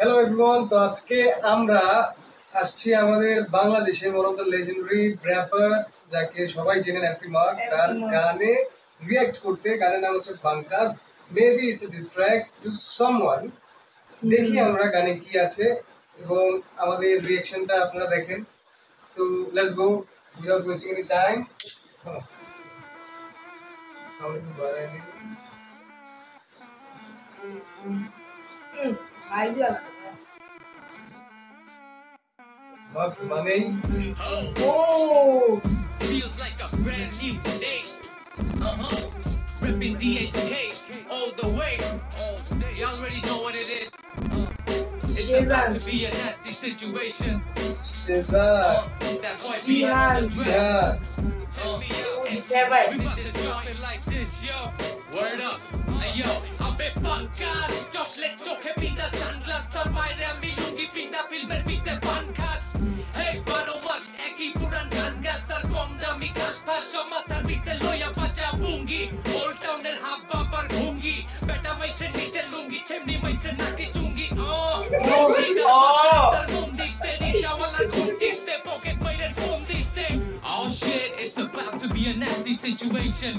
Hello everyone, তো আজকে আমরা আসছি আমাদের বাংলাদেশের one of the legendary rapper যাকে সবাই চেনেন এমসি মার্কস, তার গানে রিঅ্যাক্ট করতে। গানের নাম হচ্ছে বাঙ্কাস। Maybe it's a diss track to someone. দেখি আমরা গানে কি আছে এবং আমাদের রিঅ্যাকশনটা আপনারা দেখেন। So let's go without wasting any time. Sound একটু বাড়াই দিই। আইডিয়া মার্কস মানেই feels like a brand new day. Repping DHK all the way. You already know what it is. It's about to be a nasty situation. That boy be on the track. We did a joint like this, yo. Word up, hey yo. Abe Pankaj, chocolate choke pinda sunglass tar maire ami lungi pinda filmer bite Pankaj. Hey baro mas eki puran gan gas ar kom dami gas bhajo matar bite loya baja bungi. Old town er habba par ghungi. Beta maiche niche lungi chemni maiche naki chungi. Sar mum dikte rishawala ghum dikte pocket mairer phone dikte. Oh shit, it's about to be a nasty situation.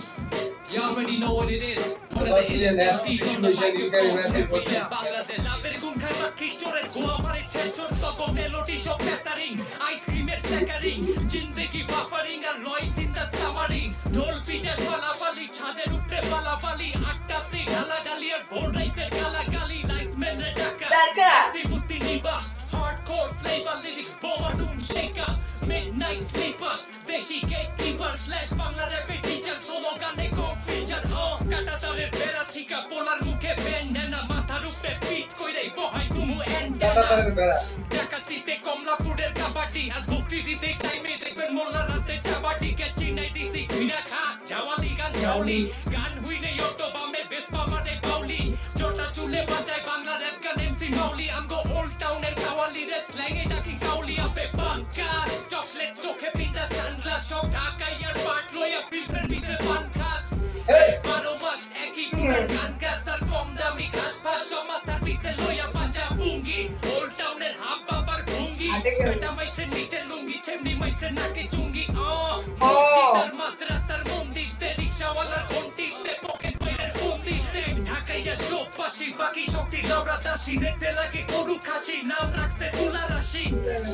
You already know what it is. One of the illest MCs on the microphone to represent Bangladesh. Aber gun khai bakhi chorer goa mare chechor toko melody shop battering. Ice cream er saccering. Jindagi buffering and noise in the summering. Dhol pite falafali chhader upre balafali. Attatte gala gali ar bhor raiter gala gali. Nightmare re daka. Tibutti niba. Hardcore flavor lyrics bomba doom shaker. Midnight sleeper. Deshi gatekeeper slash Bangla rap teacher. Solo gane go feature. Kata tare bera thika polar mukhe bandana. Mathar upre fit koirei bohai kumu endana. Dakatite Komlapurer kabaddi ar bokritiতে টাইমে দেখবেন মোল্লা রাতে চাবাটি কে চিনাই দিছি ঘিরা খা জাওয়ালি গান জাওলি গান হুইনে auto বামে বেসপা মানে বাউলি জটা চুলে বাজায় বাংলা র‍্যাপ গান এমসি মাউলি আমগো ওল্ড টাউনের কাওয়ালি রে স্ল্যাং এ ডাকি কাউলি আপে বাঙ্কাস চকলেট চোখে পিন্দা সানগ্লাস সব ঢাকাই আর পাট লইয়া ফিল্টার দিতে বাঙ্কাস এই বারো মাস একই পুরান গান গাছ আর কম দামি ঘাস ভাস মাথার পিতে লইয়া বাজা বুঙ্গি ওল্ড টাউনের হাব বাবার ভুঙ্গি বেটা মাইছে নিচে লুঙ্গি চেমনি মাইছে নাকে চুঙ্গি তার মাদ্রাসার মন্দিরতে রিক্সাওয়ালার ঘন্টিতে পকেট বইয়ের ফোন দিতে ঢাকাইয়া সব পাশি বাকি শক্তি লাউরা দাসি দেখতে লাগে গরু খাসি নাম রাখছে তুলা রাশি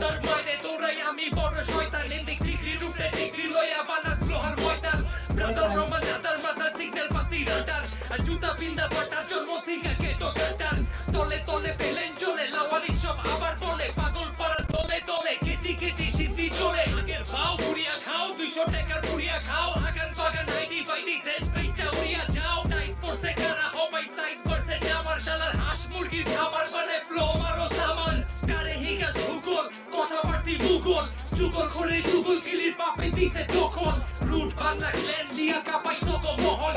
তার মায়ের দৌড়াই আমি বড় শয়তান এদিক ডিগ্রি রুটে ডিগ্রি লইয়া বানাস লোহার ময়দান ব্রাদার রমান রাদার মাথার সিগন্যাল পাতি রাডার আর জুতা পিন্দা পাটার জন্ম থেকে কেটো কাটার তলে তলে পেলেন চলে লাওয়ারি সব আবার বলে পাগল পাড়ার তলে তলে কেজি কেজি সিদ্ধি চলে আগের ভাও ঘুরিয়া খাও 200 টাকার ঘুরিয়া খাও আগান বাগান হাইটি ফাইটি দেশ বেচা উড়িয়া যাও টাইট পড়ছে কারা হবাই সাইজ পড়ছে জামার শালার হাঁস মুরগির খাবার বানায় ফ্লো মারো সামান কারে হিগাস ভূগোল কথাবার্তি ভূগোল যুগল করে যুগল কিলির পাপে দিছে তখন রুট বাংলা ক্ল্যান দিয়া কাপাই তগো মহল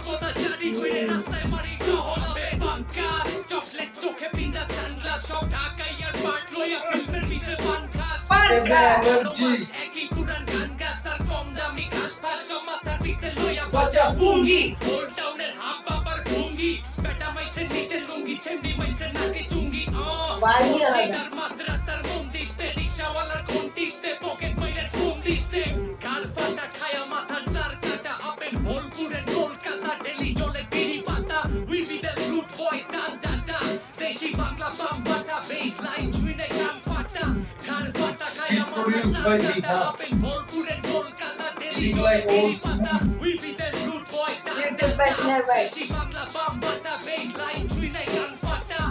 কথা জারি কইরে রাস্তায় মারি টহল বাঙ্কাস চকলেট চোখে পিন্দা সানগ্লাস সব ঢাকাই আর পাট লইয়া ফিল্মের ভিতরে বাঙ্কাস একই পুরান গান গাছ আর কম দামি ঘাস ভাস মাথার ভিতরে লইয়া বাজা বুঙ্গি ওল্ড টাউনের হাব বাবার ভুঙ্গি বেটা মাইছে নিচে লুঙ্গি চেমনি মাইছে নাকে চুঙ্গি তার মাদ্রাসার মন্দিরতে রিক্সাওয়ালার ঘন্টিতে পকেট বইয়ের ফোন দিতে গাল ফাটা খায়া মাথার তার কাটা আপেল ভোলপুরের কলকাতা ডেলি জলে বিড়ি পাতা উই বি দ্য রুট বয় টান টাটা দেশি বাংলা বাম্বাটা বেস লাইন ছুঁয়ে গান ফাটা গাল ফাটা খায়া মাথার তার কাটা আপেল ভোলপুরের কলকাতা ডেলি জলে বিড়ি পাতা উই বি দ্য রুট বয় টান টাটা দেশি বাংলা বাম্বাটা বেস লাইন ছুঁয়ে গান ফাটা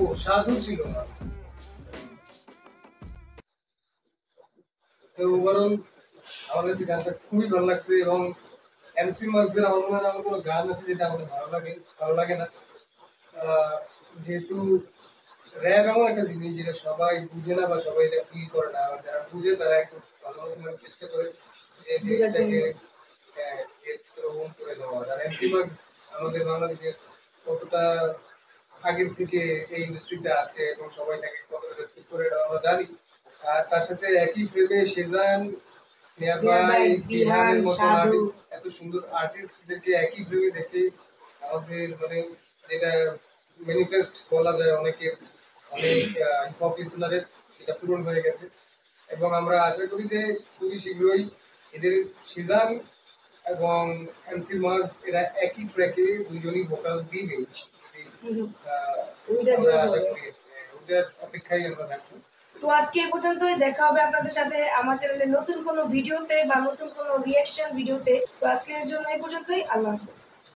ও সাধু ছিল না। তো ওভারঅল আমার কাছে গানটা খুবই ভালো লাগছে এবং এমসি মার্কসের আমার মনে হয় কোনো গান আছে যেটা আমাদের ভালো লাগে না। যেহেতু র্যাপ এমন একটা জিনিস যেটা সবাই বুঝে না বা সবাই এটা ফিল করে না, আর যারা বুঝে তারা একটু ভালো চেষ্টা করে যে জিনিসটাকে গ্রহণ করে নেওয়ার। আর এমসি মার্কস আমাদের বাংলাদেশের কতটা আগের থেকে এই ইন্ডাস্ট্রিতে আছে এবং সবাই তাকে কতটা রেসপেক্ট করে এটা আমরা জানি। আর তার সাথে একই ফ্রেমে সেজান স্নেহা স্নেহা ভাই, ভাই, বিহানের বিহান, মতো সাধু। এত সুন্দর আর্টিস্টদেরকে একই ফ্রেমে দেখে আমাদের মানে এটা ম্যানিফেস্ট বলা যায় অনেকের, অনেক হিপ হপ লিসনারের সেটা পূরণ হয়ে গেছে। এবং আমরা আশা করি যে খুবই শীঘ্রই এদের সিজান এবং এমসি মার্কস এরা একই ট্র্যাকে দুইজনই ভোকাল দিবে। ওইটা আমরা জোস আশা হবে। করি ওটার অপেক্ষায় আমরা থাকবো। তো আজকে এই পর্যন্তই, দেখা হবে আপনাদের সাথে আমার চ্যানেলে নতুন কোনো ভিডিওতে বা নতুন কোনো রিঅ্যাকশন ভিডিওতে। তো আজকের জন্য এই পর্যন্তই, আল্লাহ হাফেজ।